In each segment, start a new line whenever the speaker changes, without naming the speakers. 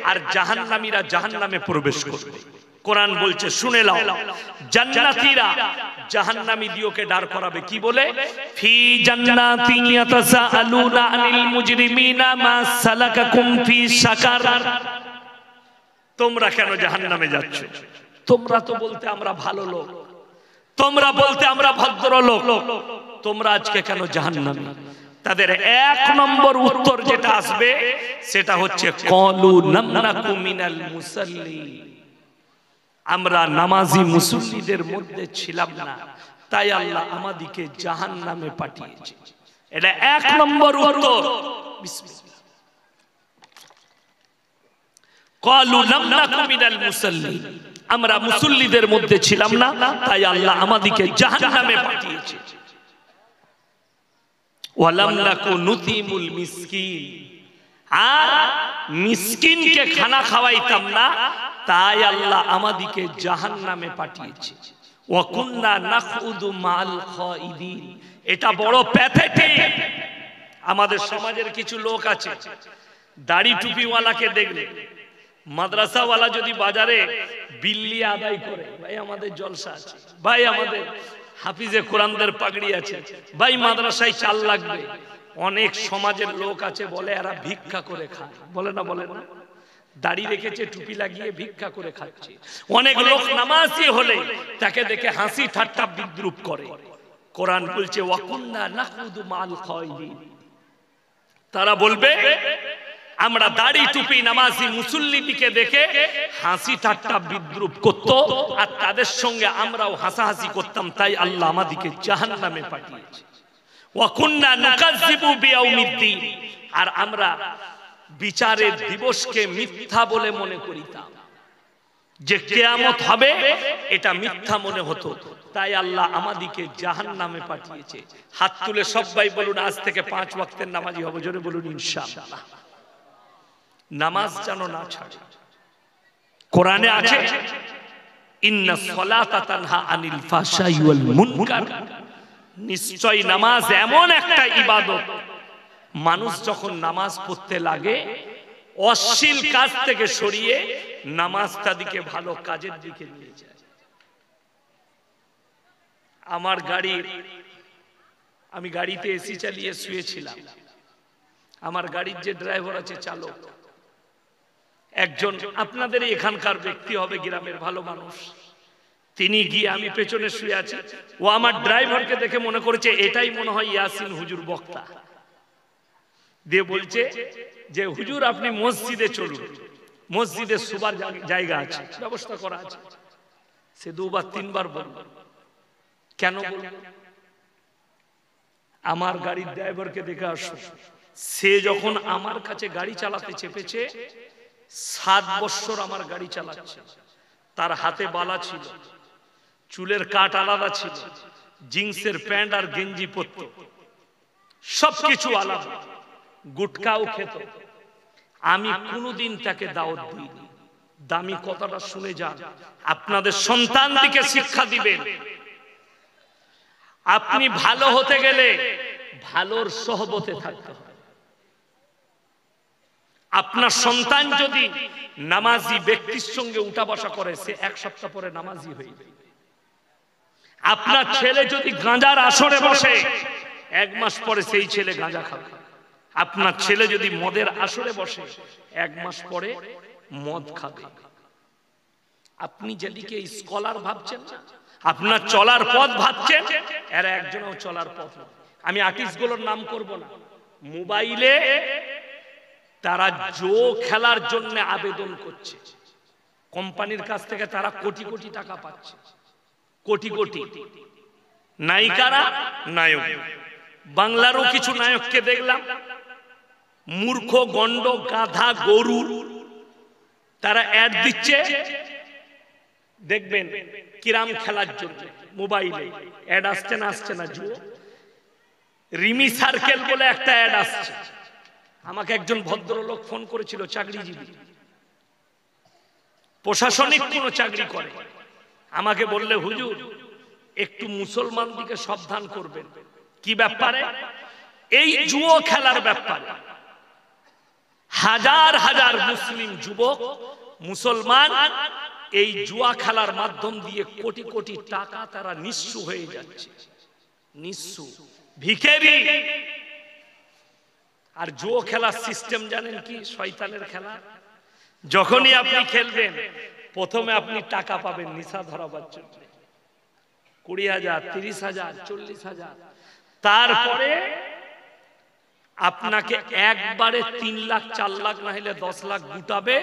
আর জাহান্নামীরা জাহান্নামে প্রবেশ করবে। কোরআন বলছে শুনে নাও, জান্নাতীরা জাহান্নামী দিওকে দাঁড় করাবে কি বলে? ফি জান্নাতিন ইয়াতাসাআলুনা আনিল মুজরিমিনা মা সালাকাকুম ফি সাকার। তোমরা কেন জাহান্নামে যাচ্ছ? তোমরা তো বলতে আমরা ভালো লোক, তোমরা বলতে আমরা ভদ্র লোক, তোমরা আজকে কেন জাহান্নামে? তাদের এক নম্বর উত্তর যেটা আসবে সেটা হচ্ছে ক্বালু নামনাকু মিনাল মুসাল্লি, আমরা নামাজি মুসল্লিদের মধ্যে ছিলাম না, তাই আল্লাহ আমাদেরকে জাহান্নামে পাঠিয়েছে। এটা এক নম্বর উত্তর। বিসমিল্লাহ। ক্বালু নামনাকু মিনাল মুসাল্লি, আমরা মুসল্লিদের মধ্যে ছিলাম না, তাই আল্লাহ আমাদেরকে জাহান্নামে পাঠিয়েছে। ওয়ালাম নাকু নুতিমুল মিসকিন, আর মিসকিনকে খানা খাওয়াইতাম না, তাই আল্লাহ আমাদেরকে জাহান্নামে পাঠিয়েছে। ওয়া কুননা নাখউদু মাল খাইদিন, এটা বড় প্যাথেটিক। আমাদের সমাজের কিছু লোক আছে, দাড়ি টুপিওয়ালাকে দেখলে, মাদ্রাসাওয়ালা যদি বাজারে বিল্লি আদায় করে, ভাই আমাদের জলসা আছে, ভাই আমাদের হাফিজে কোরআনদের পাগড়ি আছে, ভাই মাদ্রাসায় চাল লাগবে। অনেক সমাজের লোক আছে বলে এরা ভিক্ষা করে খায়, বলে না বলে না, দাড়ি রেখেছে টুপি লাগিয়ে ভিক্ষা করে খাচ্ছে। অনেক লোক নামাজি হলে তাকে দেখে হাসি ঠাট্টা বিদ্রুপ করে। কোরআন বলছে ওয়া কুননা নাখুদু মাল খাইদিন, তারা বলবে আমরা দাড়ি টুপি নামাজি মুসল্লিদিকে দেখে হাসি ঠাট্টা বিদ্রুপ করত, আর তাদের সঙ্গে আমরাও হাসাহাসি করতাম, তাই আল্লাহ আমাদেরকে জাহান্নামে পাঠিয়েছে। ওয়া কুননা নুকাজ্জিবু বিয়াউমিদ্দিন, আর আমরা বিচারের দিবসকে মিথ্যা বলে মনে করিতাম, যে কিয়ামত হবে এটা মিথ্যা মনে হতো, তাই আল্লাহ আমাদেরকে জাহান্নামে পাঠিয়েছে। হাত তুলে সবাই বলুন আজ থেকে 5 ওয়াক্তের নামাজি হব, জোরে বলুন ইনশাআল্লাহ। নামাজ যেন না ছাড়ে। কোরআনে আছে ইন্নাস সালাতা তানহা আনিল ফাহশাই ওয়াল মুনকার, নিশ্চয় নামাজ এমন একটা ইবাদত, মানুষ যখন নামাজ পড়তে লাগে অশ্লীল কাজ থেকে সরিয়ে নামাজটা দিকে ভালো কাজের দিকে নিয়ে যায়। আমার আমি গাড়িতে এসি চালিয়ে শুয়েছিলাম, আমার গাড়ির যে ড্রাইভার আছে চালক, একজন আপনাদের এখানকার ব্যক্তি হবে, গ্রামের ভালো মানুষ, তিনি গিয়ে, আমি পেছনে শুয়ে আছি, ও আমার ড্রাইভারকে দেখে মনে করেছে এটাই মনে হয় ইয়াসিন হুজুর বক্তা, দিয়ে বলছে যে হুজুর আপনি মসজিদে চলুন, মসজিদে শোবার জায়গা আছে, ব্যবস্থা করা আছে। সে 2বার 3বার বলল, কেন বলল? আমার গাড়ির ড্রাইভারকে দেখে আসো, সে যখন আমার কাছে গাড়ি চালাতে চেপেছে 7 বছর আমার গাড়ি চালাচ্ছে, তার হাতে বালা ছিল, চুলের কাট আলাদা ছিল, জিন্সের প্যান্ট আর গেঞ্জি পরত, সবকিছু আলাদা, গুটকাও খেত। আমি কোনোদিন তাকে দাওয়াত দিইনি। দামি কথাটা শুনে যান, আপনাদের সন্তানদিকে শিক্ষা দিবেন। আপনি ভালো হতে গেলে ভালোর সহবতে থাকতে হবে। আপনার সন্তান যদি নামাজি ব্যক্তির সঙ্গে উঠা বসা করে, সে 1 সপ্তাহ পরে নামাজি হয়ে যাবে। আপনার ছেলে যদি গাঁজার আসরে বসে, 1 মাস পরে সেই ছেলে গাঁজা খাবে। আপনার ছেলে যদি মদের আসরে বসে, 1 মাস পরে মদ খাবে। আপনি যেদিকে স্কলার ভাবছেন না, আপনার চলার পথ ভাবছেন, এরা একজনও চলার পথ না। আমি আর্টিস্টগুলোর নাম করব না। মোবাইলে তারা জো খেলার জন্য আবেদন করছে, কোম্পানির কাছ থেকে তারা কোটি কোটি টাকা পাচ্ছে, কোটি কোটি। নায়িকারা, নায়ক, বাংলারও কিছু নায়ককে দেখলাম, মূর্খ, গন্ড, গাধা, গরু, তারা অ্যাড দিচ্ছে, দেখবেন কিরাম খেলার জন্য মোবাইলে অ্যাড আসছে না, আসছে না। জুয়ো রিমি সার্কেল বলে একটা অ্যাড আসছে। আমাকে একজন ভদ্রলোক ফোন করেছিল, চাকরিজীবী, প্রশাসনিক কোন চাকরি করে। আমাকে বললে হুজুর একটু মুসলমান দিকে সাবধান করবেন। কি ব্যাপারে? এই জুয়ো খেলার ব্যাপারে। হাজার হাজার মুসলিম যুবক মুসলমান এই জুয়া খেলার মাধ্যম দিয়ে কোটি কোটি টাকা তারা নিঃস্ব হয়ে যাচ্ছে, নিঃস্ব ভিখারি। আর জুয়া খেলার সিস্টেম জানেন কি? শয়তানের খেলা। যখনই আপনি খেলবেন প্রথমে আপনি টাকা পাবেন নিশা ধরাবার জন্য, 20,000, 30,000, 40,000। তারপরে আপনাকে একবারে 3 লাখ 4 লাখ না হলে 10 লাখ গুটাবে,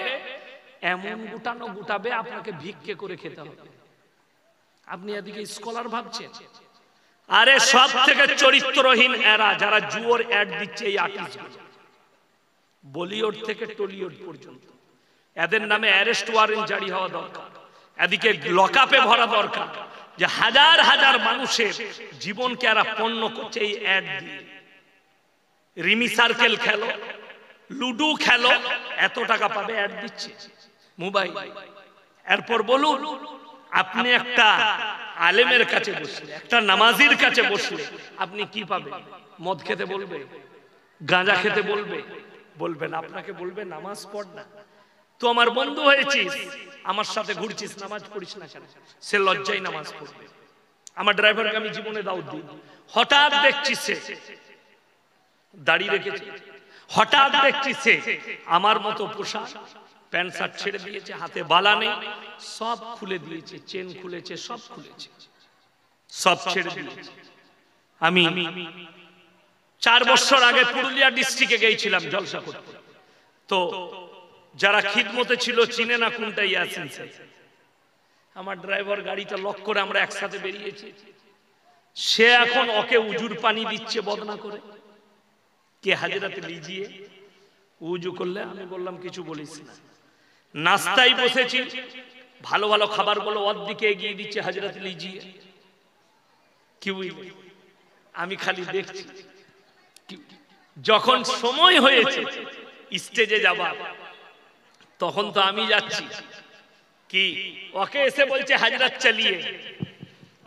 এমন গুটাবে আপনাকে ভিক্ষে করে খেতে হবে। আপনি এদিকে স্কলার ভাবছেন। আরে সব থেকে চরিত্রহীন এরা যারা জুয়োর অ্যাড দিচ্ছে, এই আর্টিস্ট, বলিউড থেকে টলিউড পর্যন্ত, এদের নামে অ্যারেস্ট ওয়ারেন্ট জারি হওয়া দরকার, এদিকে লকআপে ভরা দরকার। যে হাজার হাজার মানুষের জীবনকে এরা পণ্য করছে এই অ্যাড দিয়ে। রিমি সার্কেল খেলো, লুডু খেলো, এত টাকা পাবে, অ্যাড দিচ্ছে মোবাইল। এরপর বলুন, আপনি একটা আলেমের কাছে বসলে, একটা নামাজির কাছে বসলে আপনি কি পাবেন? মদ খেতে বলবে, গাঁজা খেতে বলবে? বলবে না। আপনাকে বলবে নামাজ পড় না। তো আমার বন্ধু হয়েছিস, আমার সাথে ঘুরছিস, নামাজ পড়িস না কেন? সে লজ্জায় নামাজ পড়বে। আমার ড্রাইভারকে আমি জীবনে দাওয়াত দিই, হঠাৎ দেখছি সে দাঁড়িয়ে রেখেছে, হঠাৎ দেখছি সে আমার মতো পোশাক, প্যান্ট শার্ট ছেড়ে দিয়েছে, হাতে বালা নেই, সব খুলে দিয়েছে, চেন খুলেছে, সব খুলেছে, সব ছেড়ে দিয়েছে। আমি 4 বছর আগে পুরুলিয়া ডিস্ট্রিক্টে গিয়েছিলাম জলসা করতে। তো যারা খিদমতে ছিল চিনে না কোনটা ইয়াসিন স্যার। আমার ড্রাইভার গাড়িটা লক করে আমরা একসাথে বেরিয়েছি। সে এখন ওকে উজুর পানি দিচ্ছে বদনা করে, কে হাজরাত লিজিয়ে উজু করলে। আমি বললাম কিছু বলিস না। নাস্তায় বসেছি, ভালো ভালো খাবার বলো, ওর দিকে এগিয়ে দিচ্ছে হাজরাত লিজিয়ে। কি বুঝলে? আমি খালি দেখছি। যখন সময় হয়েছে স্টেজে যাবার, তখন তো আমি যাচ্ছি, কি ওকে এসে বলছে হাজরাত চালিয়ে।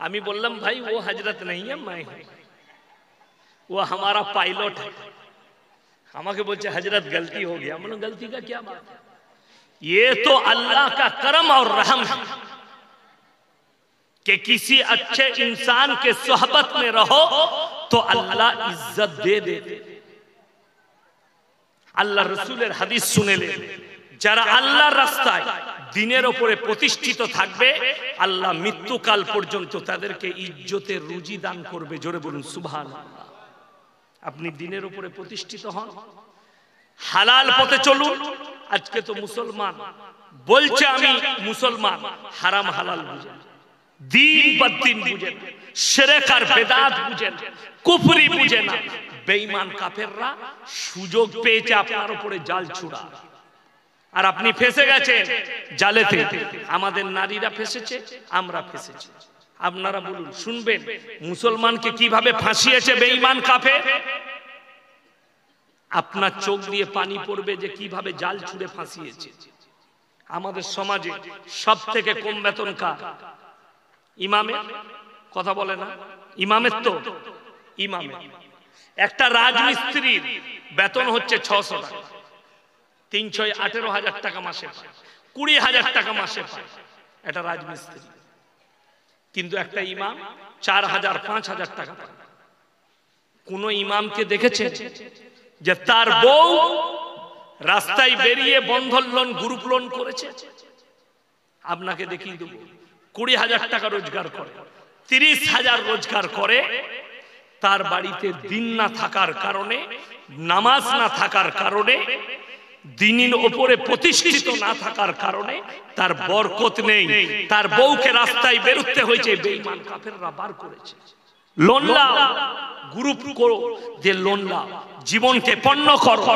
আমি বললাম ভাই ও হাজরাত नहीं है, मैं हूं, वो हमारा पायलट है। আমাকে বলছে हजरत गलती हो गया। मतलब गलती का क्या बात है? ये तो अल्लाह का करम और रहम है कि किसी अच्छे इंसान के सोहबत में रहो तो अल्लाह इज्जत दे देते। আল্লাহ রসুলের হাদিস শুনেলে যারা আল্লাহর রাস্তায় দিনের উপরে প্রতিষ্ঠিত থাকবে, আল্লাহ মৃত্যুকাল পর্যন্ত তাদেরকে ইজ্জতের রুজি দান করবে। জোরে বলুন সুবহানাল্লাহ। আপনি দিনের উপরে প্রতিষ্ঠিত হন, হালাল পথে চলুন। আজকে তো মুসলমান বলছে আমি মুসলমান, হারাম হালাল বুঝেন, দিন বদ্দিন বুঝেন, শিরক আর বেদাত বুঝেন, কুফরি বুঝে না। বেঈমান কাফেররা সুযোগ পেয়েছে আপনার উপরে জাল ছুড়া, আর আপনি ফেসে গেছেন জালেতে। আমাদের নারীরা ফেসেছে, আমরা ফেসেছি। আপনারা বলুন, শুনবেন মুসলমানকে কিভাবে ফাঁসিয়েছে বেঈমান কাফের? আপনার চোখ দিয়ে পানি পড়বে যে কিভাবে জাল ছুড়ে ফাঁসিয়েছে। আমাদের সমাজে সব থেকে কম বেতন কার? ইমামের। কথা বলে না ইমামের? তো ইমামের। একটা রাজমিস্ত্রির বেতন হচ্ছে 600 টাকা, 318,000 টাকা মাসে পায়, 20,000 টাকা মাসে পায় এটা রাজমিস্ত্রি। কিন্তু একটা ইমাম 4,000 5,000 টাকা পায়। কোন ইমামকে দেখেছে যে তার বউ রাস্তায় বেরিয়ে বন্ধন লোন, গ্রুপ লোন করেছে? আপনাকে দেখিয়ে দেব, 20,000 টাকা রোজগার করে, 30,000 রোজগার করে, তার বাড়িতে দিন না থাকার কারণে, নামাজ না থাকার কারণে, দিনের উপরে প্রতিষ্ঠিত না থাকার কারণে তার বরকত নেই। তার বউকে রাস্তায় বেরোতে হয়েছে, বেঈমান কাফেররা বার করেছে। লোন লাও, গ্রুপ করো, যে লোন লাও, জীবনকে পণ্য করো।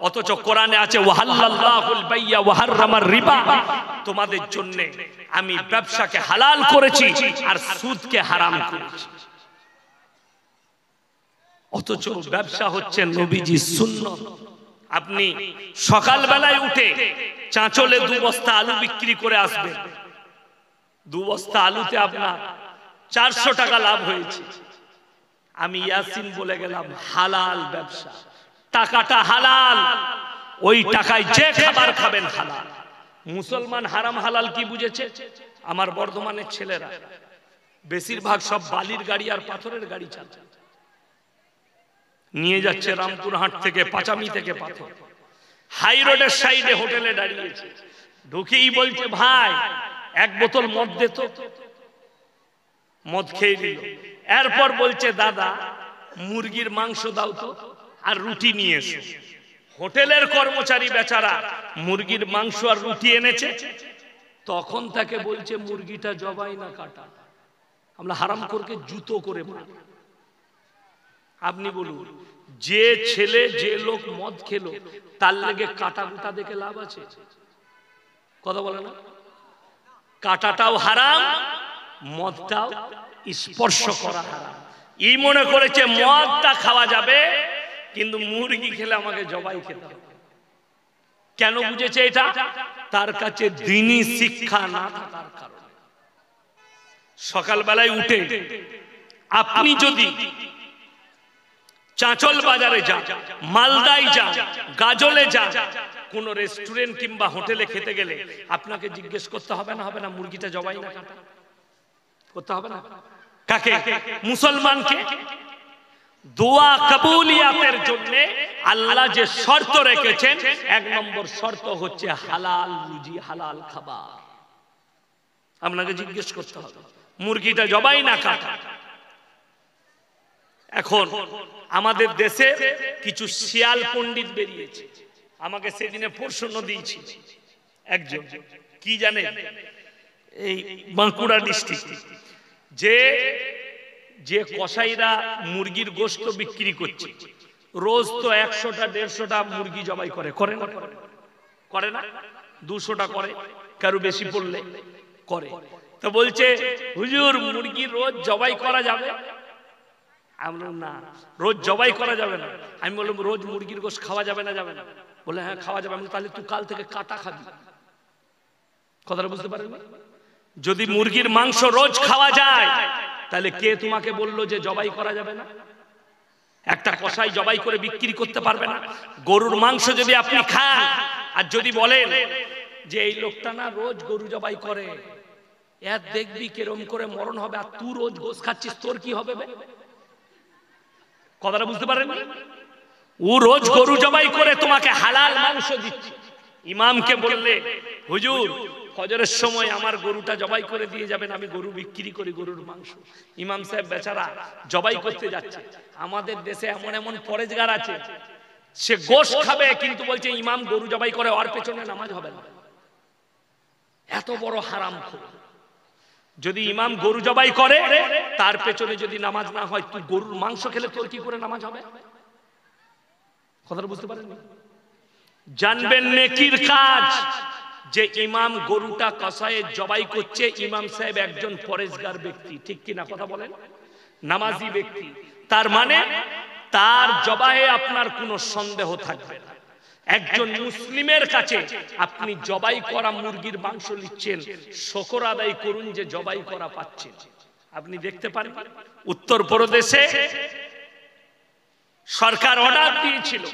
অথচ কোরআনে আছে ওয়াহাল্লাল্লাহুল বাইয়া ওয়া হাররামার রিবা, তোমাদের জন্য আমি ব্যবসাকে হালাল করেছি আর সুদকে হারাম করেছি। অথচ ব্যবসা হচ্ছে নবীজির সুন্নাত। আপনি সকাল বেলায় উঠে চাঁচলে 2 বস্তা আলু বিক্রি করে আসবেন, 2 বস্তা আলুতে আপনার 400 টাকা লাভ হয়েছে। আমি ইয়াসিন বলে গেলাম হালাল ব্যবসা, টাকাটা হালাল। ওই টাকায় যে খাবার খাবেন হালাল। মুসলমান হারাম হালাল কি বুঝেছে? আমার বর্ধমানের ছেলেরা বেশিরভাগ সব বালির গাড়ি আর পাথরের গাড়ি চালাচ্ছে, নিয়ে যাচ্ছে রামপুরহাট থেকে, পাঁচামি থেকে পাথর, হাই রোডের সাইডে হোটেলে দাঁড়িয়েছে, ঢুকেই বলছে ভাই এক বোতল মদ দে তো, মদ খেয়ে নিল। এরপর বলছে দাদা মুরগির মাংস দাও তো আর রুটি নিয়ে এসো। হোটেলের কর্মচারী বেচারা মুরগির মাংস আর রুটি এনেছে, তখন তাকে বলছে মুরগিটা জবাই না কাটা। আমরা হারামখোরকে জুতো করে মারি। আপনি বলুন, যে ছেলে যে লোক মদ খেলো তার লেগে কাটা কুটা দেখে লাভ আছে? কথা বলে না? কাটাটাও হারাম, মদটাও স্পর্শ করা হারাম। এই মনে করেছে মদটা খাওয়া যাবে, কিন্তু মুরগি খেলে আমাকে জবাই খেতে হবে। কেন বুঝেছে এটা? তার কাছে দ্বীনি শিক্ষা না থাকার কারণে। সকালবেলায় উঠে আপনি যদি চাঁচল বাজারে যান, মালদায় যান, গাজলে যান, কোন রেস্টুরেন্ট কিংবা হোটেলে খেতে গেলে আপনাকে জিজ্ঞেস করতে হবে না, হবে না মুরগিটা জবাই না কাটা? করতে হবে না? কাকে? মুসলমানকে। দোয়া কবুলিয়াতের জন্য আল্লাহ যে শর্ত রেখেছেন, এক নম্বর শর্ত হচ্ছে হালাল রুজি, হালাল খাবার। আপনাকে জিজ্ঞেস করতে হবে মুরগিটা জবাই না কাটা। এখন আমাদের দেশে কিছু শিয়াল পণ্ডিত বেরিয়েছে, আমাকে সেদিনে প্রশ্ন দিয়েছি একজন, কি জানেন, এই বাঁকুড়া ডিস্ট্রিক্ট, যে কসাইরা মুরগির গোশত বিক্রি করছে, রোজ তো 100টা 150টা মুরগি জবাই করে, করে না? করে না? 200টা করে, কারো বেশি পড়লে করে। তো বলছে হুজুর মুরগি রোজ জবাই করা যাবে? আমি বললাম না, রোজ জবাই করা যাবে না। আমি বললাম রোজ মুরগির গোশত খাওয়া যাবে না? যাবে না। বলে হ্যাঁ খাওয়া যাবে। আমি তাহলে তুই কাল থেকে কাটা খাবি। কথাটা বুঝতে পারেন? যদি মুরগির মাংস রোজ খাওয়া যায়, তাহলে কে তোমাকে বললো যে জবাই করা যাবে না? একটা কসাই জবাই করে বিক্রি করতে পারবে না? গরুর মাংস যদি আপনি খান আর যদি বলেন যে এই লোকটা না রোজ গরু জবাই করে, এর দেখবি কেরম করে মরণ হবে, আর তুই রোজ গোশ খাচ্ছিস, তোর কি হবে? কথাটা বুঝতে পারেন? ও রোজ গরু জবাই করে তোমাকে হালাল মাংস দিচ্ছে। ইমামকে বললে হুজুর ফজরের সময় আমার গরুটা জবাই করে দিয়ে যাবেন, আমি গরু বিক্রি করি, গরুর মাংস। ইমাম সাহেব বেচারা জবাই করতে যাচ্ছে। আমাদের দেশে এমন এমন পরেজগার আছে, সে গোশত খাবে কিন্তু বলছে ইমাম গরু জবাই করে, ওর পেছনে নামাজ হবে না। এত বড় হারামখোর। যদি ইমাম গরু জবাই করে তার পেছনে যদি নামাজ না হয়, তুই গরুর মাংস খেলে তোর কি করে নামাজ হবে? কথাটা বুঝতে পারেন? জানবেন নেকির কাজ যে ইমাম গরুটা কসায়ে জবাই করছে, ইমাম সাহেব একজন পরেজগার ব্যক্তি, ঠিক কিনা কথা বলেন? নামাজি ব্যক্তি। তার মানে তার জবাহে আপনার কোনো সন্দেহ থাকবে না। একজন মুসলিমের কাছে আপনি জবাই করা মুরগির মাংস নিচ্ছেন, শুকর আদায় করুন যে জবাই করা পাচ্ছেন। আপনি দেখতে পারেন উত্তরপ্রদেশে সরকার অর্ডার দিয়েছিল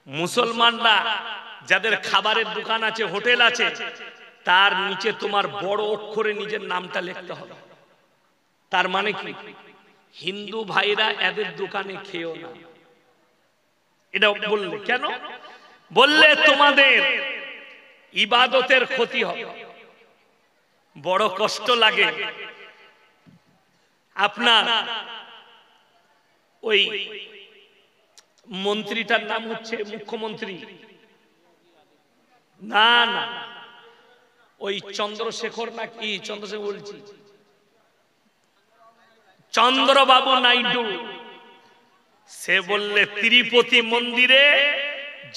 মুসলমানরা যাদের খাবারের দোকান আছে, হোটেল আছে, তার নিচে তোমার বড় অক্ষরে নিজের নামটা লিখতে হবে। তার মানে কি? হিন্দু ভাইরা এদের দোকানে খেও না। এটা বললে কেন? বললে তোমাদের ইবাদতের ক্ষতি হবে। বড় কষ্ট লাগে। আপনার ওই মন্ত্রীটার নাম হচ্ছে মুখ্যমন্ত্রী, না না ওই চন্দ্রশেখর না কি, চন্দ্রশেখর বলছি, চন্দ্রবাবু নাইডু, সে বললে তিরুপতি মন্দিরে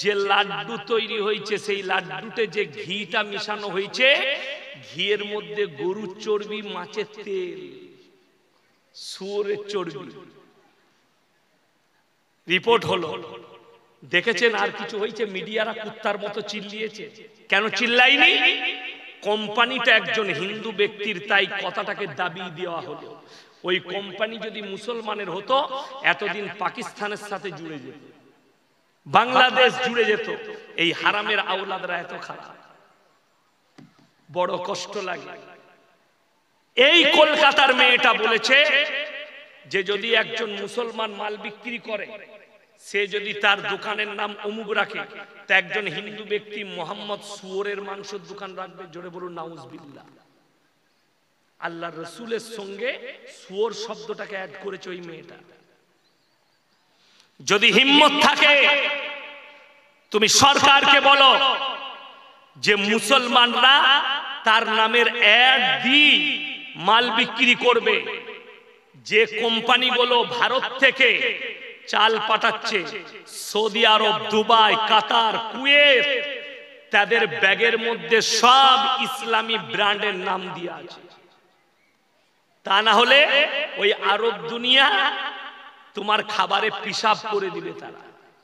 যে লাড্ডু তৈরি হয়েছে, সেই লাড্ডুতে যে ঘিটা মিশানো হয়েছে, ঘিয়ের মধ্যে গরুর চর্বি, মাছের তেল, শুয়োরের চর্বি। রিপোর্ট হলো, দেখেছেন আর কিছু হয়েছে? মিডিয়ারা কুত্তার মতো চিল্লিয়েছে। কেন চিল্লাইনি? কোম্পানিটা একজন হিন্দু ব্যক্তির, তাই কথাটাকে দাবি দেওয়া হলো। ওই কোম্পানি যদি মুসলমানের হতো এতদিন পাকিস্তানের সাথে জুড়ে যেত। বাংলাদেশ জুড়ে যেত। এই হারামের আওলাদরা এত খারাপ, বড় কষ্ট লাগে। এই কলকাতার মেয়েটা বলেছে যে যদি একজন মুসলমান মাল বিক্রি করে, সে যদি তার দোকানের নাম অমুক রাখে, তা একজন হিন্দু ব্যক্তি মোহাম্মদ শুয়োরের মাংসের দোকান রাখবে। জোরে বলুন নাউজুবিল্লাহ। আল্লাহ রসুলের সঙ্গে শুয়োর শব্দটাকে অ্যাড করেছে ওই মেয়েটা। যদি হিম্মত থাকে তুমি সরকারকে বলো যে মুসলমানরা তার নামের অ্যাড দিয়ে মাল বিক্রি করবে। যে কোম্পানিগুলো ভারত থেকে চাল পাঠাচ্ছে, সৌদি আরব, দুবাই, কাতার, কুয়েত, তাদের ব্যাগের মধ্যে সব ইসলামী ব্র্যান্ডের নাম দিয়ে আছে। তা না হলে ওই আরব দুনিয়া তোমার খাবারে পিশাব করে দিবে। তারা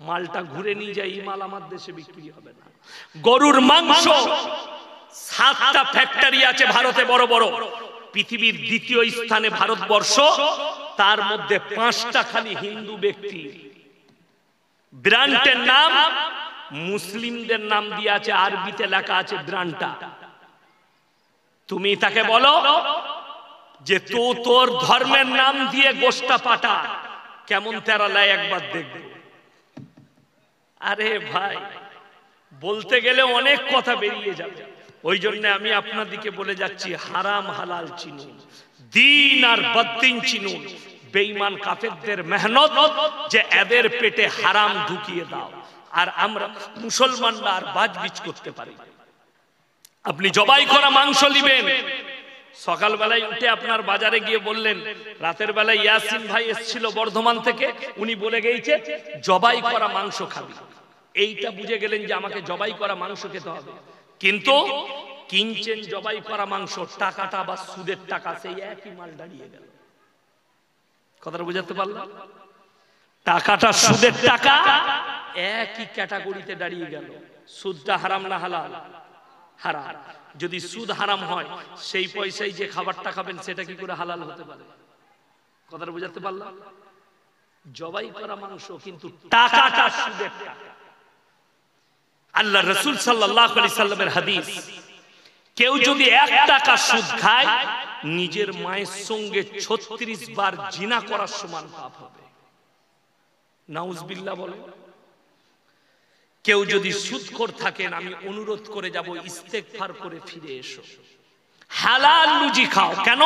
মালটা ঘুরে নিয়ে যায়, এই মাল আমার দেশে বিক্রি হবে না। গরুর মাংস 7টা ফ্যাক্টরি আছে ভারতে বড় বড়। পৃথিবীর দ্বিতীয় স্থানে ভারতবর্ষ, তার মধ্যে 5টা খালি হিন্দু ব্যক্তি। ব্র্যান্ডের নাম মুসলিমদের নাম দিয়ে আছে, আরবিতে লেখা আছে ব্র্যান্ডটা। তুমি তাকে বলো যে তো তোর ধর্মের নাম দিয়ে গোশটা পাঠা, কেমন তেরা লাই একবার দেখবে। আরে ভাই, বলতে গেলে অনেক কথা বেরিয়ে যাবে। ওই জন্য আমি আপনাদেরকে বলে যাচ্ছি, হারাম হালাল চিনুন, দিন আর বদ্দিন চিনুন। বেঈমান কাফেরদের মেহনত যে এদের পেটে হারাম ঢুকিয়ে দাও, আর আমরা মুসলমানরা আর বাজবিজ করতে পারি। আপনি জবাই করা মাংস নিবেন, সকালবেলায় উঠে আপনার বাজারে গিয়ে বললেন, রাতের বেলায় ইয়াসিন ভাই এসেছিল বর্ধমান থেকে, উনি বলে গেছে জবাই করা মাংস খাবি। এইটা বুঝে গেলেন যে আমাকে জবাই করা মাংস খেতে হবে। কিন্তু কিনছেন জবাই করা মাংস, টাকাটা বা সুদের টাকা সেই একই মাল দাঁড়িয়ে গেল। কথাটা বুঝাতে পারলাম? টাকাটা সুদের টাকা একই ক্যাটাগরিতে দাঁড়িয়ে গেল। সুদটা হারাম না হালাল? হারাম। যদি সুদ হারাম হয়, সেই পয়সায় যে খাবারটা খাবেন সেটা কি করে হালাল হতে পারে? কথাটা বুঝাতে পারলাম? জবাই করা মাংস, কিন্তু টাকাটা সুদের টাকা। আল্লাহ রাসূল সাল্লাল্লাহু আলাইহি সাল্লামের হাদিস, কেউ যদি 1 টাকা সুদ খায়, নিজের মায়ের সঙ্গে 36 বার জিনা করার সমান পাপ হবে। নাউজুবিল্লাহ বলে। কেউ যদি সুদখোর থাকেন, আমি অনুরোধ করে যাব, ইস্তেগফার করে ফিরে এসো, হালাল রুজি খাও। কেন?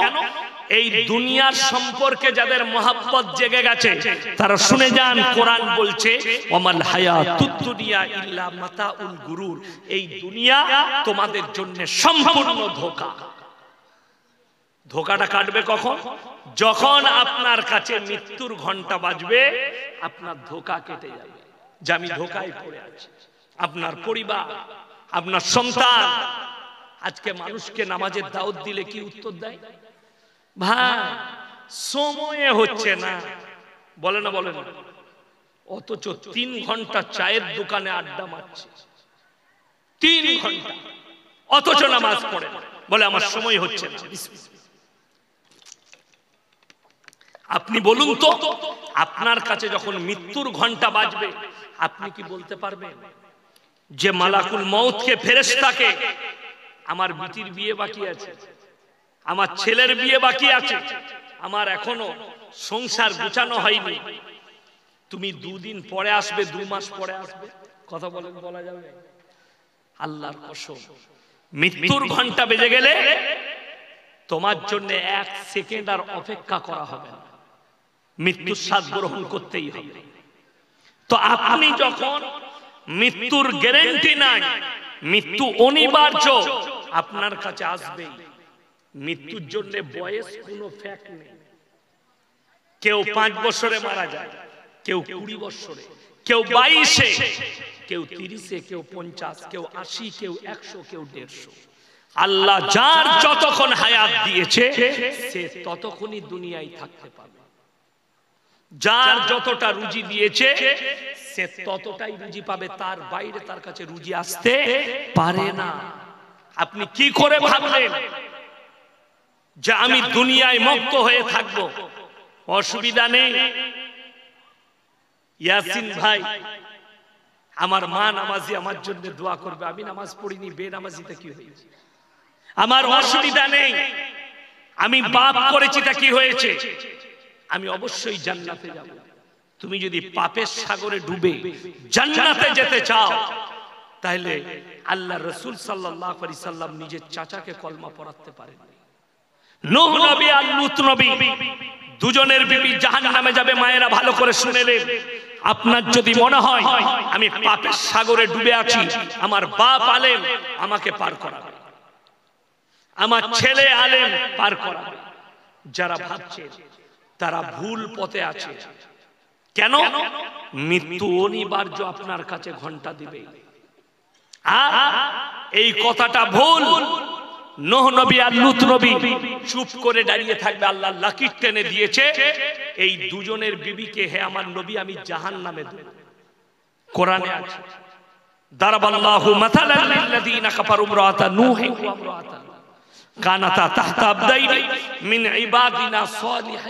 এই দুনিয়ার সম্পর্কে যাদের মহব্বত জেগে গেছে তারা শুনে যান, কোরআন বলছে ওয়ামাল হায়াতুদ দুনিয়া ইল্লা মাতাউল গুরুর। এই দুনিয়া তোমাদের জন্য সম্পূর্ণ ধোঁকা। ধোঁকাটা কাটবে কখন? যখন আপনার কাছে মৃত্যুর ঘন্টা বাজবে, আপনার ধোঁকা কেটে যাবে যে আমি ধোঁকায় পড়ে আছি। আপনার পরিবার, আপনার সন্তান। আজকে মানুষকে নামাজের দাওয়াত দিলে কি উত্তর দেয়? ভাই সময়ে হচ্ছে না, বলে না বলে না। অথচ 3 ঘন্টা চায়ের দোকানে আড্ডা মারছে, 3 ঘন্টা, অথচ নামাজ পড়ে না, বলে আমার সময় হচ্ছে না। আপনি বলুন তো, আপনার কাছে যখন মৃত্যুর ঘন্টা বাজবে, আপনি কি বলতে পারবেন যে মালাকুল মউতকে, ফেরেশতাকে, আমার বিটির বিয়ে বাকি আছে, আমার ছেলের বিয়ে বাকি আছে, আমার এখনো সংসার গুছানো হয়নি, তুমি 2 দিন পরে আসবে, 2 মাস পরে আসবে? কথা বলেন, বলা যাবে? আল্লাহর কসম, মৃত্যুর ঘন্টা বেজে গেলে তোমার জন্য 1 সেকেন্ড আর অপেক্ষা করা হবে না, মৃত্যুর স্বাদ গ্রহণ করতেই হবে। তো আপনি যখন মৃত্যুর গ্যারান্টি নাই, মৃত্যু অনিবার্য আপনার কাছে আসবে। মৃত্যুর জন্য বয়স কোনো ফ্যাক্ট নেই। কেউ 5 বছরে মারা যায়, কেউ 20 বছরে, কেউ 22-এ, কেউ 30-এ, কেউ 50, কেউ 80, কেউ 100, কেউ 150। আল্লাহ যার যতক্ষণ হায়াত দিয়েছে সে ততক্ষণই দুনিয়ায় থাকতে পারবে। যার যতটা রুজি দিয়েছে সে ততটাই রুজি পাবে, তার বাইরে তার কাছে রুজি আসতে পারে না। আপনি কি করে ভাবলেন যে আমি দুনিয়ায় মুক্ত হয়ে থাকবো? অসুবিধা নেই। ইয়াসিন ভাই আমার মা নামাজি, আমার জন্য দোয়া করবে। আমি নামাজ পড়িনি, বেনামাজিতে কি হয়েছে? আমার অসুবিধা নেই, আমি পাপ করেছি, তা কি হয়েছে? আমি অবশ্যই জান্নাতে যাব। তুমি যদি পাপের সাগরে ডুবে জান্নাতে যেতে চাও, তাহলে আল্লাহ রাসূল সাল্লাল্লাহু আলাইহি সাল্লাম নিজের চাচাকে কলমা পড়াতে পারেন। নূহ নবী আর লূত নবী দুজনের বিবি জাহান্নামে যাবে। মায়েরা ভালো করে শুনেলেন। আপনার যদি মনে হয় আমি পাপের সাগরে ডুবে আছি, আমার বাপ আলেম আমাকে পার করাবে, আমার ছেলে আলেম পার করাবে, যারা ভাবছে তারা ভুল পথে আছে। কেন? মৃত্যু অনিবার্য আপনার কাছে ঘন্টা দিবে। আর এই কথাটা ভুল। নূহ নবী আর লূত নবী চুপ করে দাঁড়িয়ে থাকবে। আল্লাহ লাকির টেনে দিয়েছে এই দুজনের বিবিকে, হে আমার নবী আমি জাহান্নামে দেব। কোরআনে আছে, দারাবাল্লাহু মাসালান লিল্লাযীনা কাফারু ইমরাআতা নূহিন ওয়া ইমরাআতা কানাতা তাহতা আবদাইনি মিন ইবাদিনা সালিহিন